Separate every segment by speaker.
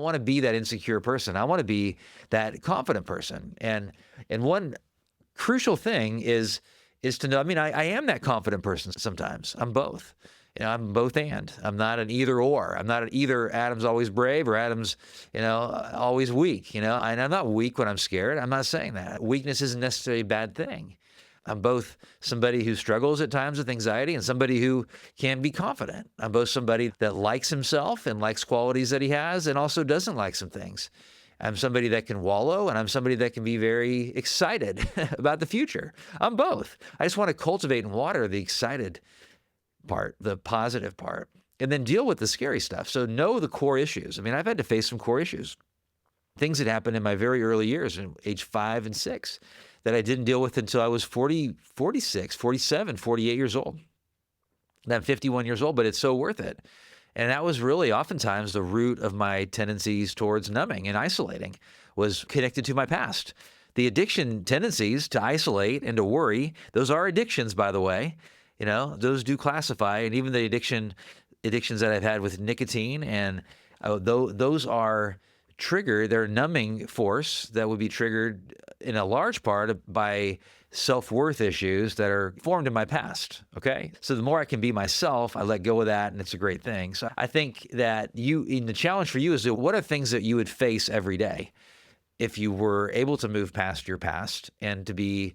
Speaker 1: want to be that insecure person. I want to be that confident person. And one crucial thing is to know, I mean, I am that confident person sometimes. I'm both. I'm both and. I'm not an either or. I'm not an either Adam's always brave or Adam's, always weak, And I'm not weak when I'm scared. I'm not saying that. Weakness isn't necessarily a bad thing. I'm both somebody who struggles at times with anxiety and somebody who can be confident. I'm both somebody that likes himself and likes qualities that he has and also doesn't like some things. I'm somebody that can wallow, and I'm somebody that can be very excited about the future. I'm both. I just want to cultivate and water the excited part, the positive part, and then deal with the scary stuff. So know the core issues. I mean, I've had to face some core issues, things that happened in my very early years, in age 5 and 6, that I didn't deal with until I was 40, 46, 47, 48 years old. And I'm 51 years old, but it's so worth it. And that was really oftentimes the root of my tendencies towards numbing and isolating, was connected to my past. The addiction tendencies to isolate and to worry, those are addictions, by the way. Those do classify. And even the addictions that I've had with nicotine, and those are triggered, they're numbing force that would be triggered in a large part by self-worth issues that are formed in my past, okay? So the more I can be myself, I let go of that, and it's a great thing. So I think that the challenge for you is, what are things that you would face every day if you were able to move past your past and to be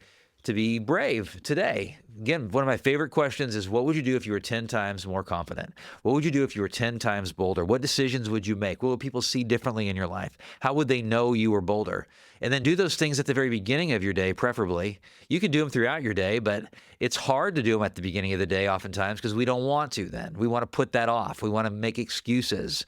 Speaker 1: brave today? Again, one of my favorite questions is, what would you do if you were 10 times more confident? What would you do if you were 10 times bolder? What decisions would you make? What would people see differently in your life? How would they know you were bolder? And then do those things at the very beginning of your day, preferably. You can do them throughout your day, but it's hard to do them at the beginning of the day oftentimes because we don't want to then. We want to put that off. We want to make excuses.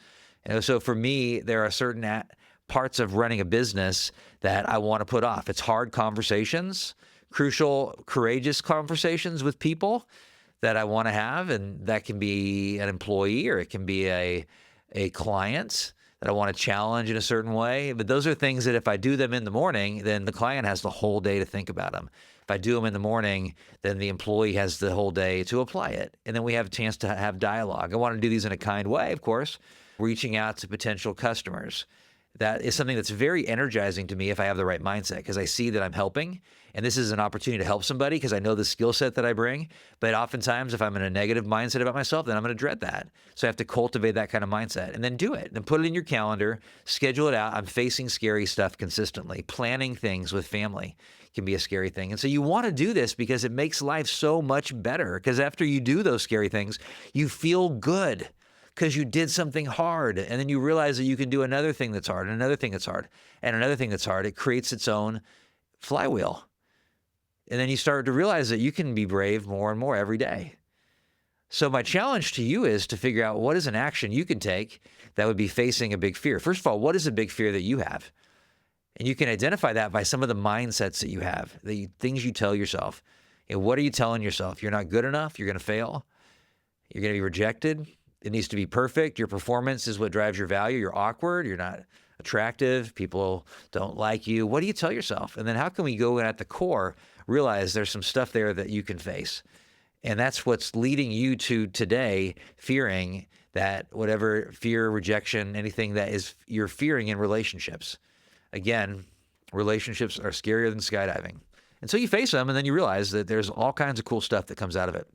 Speaker 1: So for me, there are certain parts of running a business that I want to put off. It's hard conversations, crucial, courageous conversations with people that I want to have, and that can be an employee or it can be a client that I want to challenge in a certain way. But those are things that if I do them in the morning, then the client has the whole day to think about them. If I do them in the morning, then the employee has the whole day to apply it. And then we have a chance to have dialogue. I want to do these in a kind way, of course, reaching out to potential customers. That is something that's very energizing to me if I have the right mindset, because I see that I'm helping, and this is an opportunity to help somebody because I know the skill set that I bring. But oftentimes, if I'm in a negative mindset about myself, then I'm going to dread that. So I have to cultivate that kind of mindset and then do it. Then put it in your calendar, schedule it out. I'm facing scary stuff consistently. Planning things with family can be a scary thing. And so you want to do this because it makes life so much better, because after you do those scary things, you feel good, because you did something hard, and then you realize that you can do another thing that's hard, and another thing that's hard, and another thing that's hard. It creates its own flywheel. And then you start to realize that you can be brave more and more every day. So my challenge to you is to figure out what is an action you can take that would be facing a big fear. First of all, what is a big fear that you have? And you can identify that by some of the mindsets that you have, the things you tell yourself. And what are you telling yourself? You're not good enough. You're going to fail. You're going to be rejected. It needs to be perfect. Your performance is what drives your value. You're awkward. You're not attractive. People don't like you. What do you tell yourself? And then how can we go at the core, realize there's some stuff there that you can face? And that's what's leading you to today fearing that whatever fear, rejection, anything that is you're fearing in relationships. Again, relationships are scarier than skydiving. And so you face them, and then you realize that there's all kinds of cool stuff that comes out of it,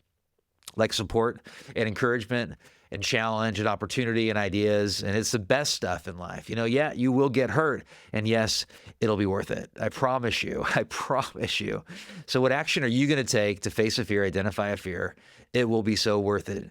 Speaker 1: like support and encouragement and challenge and opportunity and ideas. And it's the best stuff in life. Yeah, you will get hurt. And yes, it'll be worth it. I promise you. I promise you. So what action are you going to take to face a fear, identify a fear? It will be so worth it.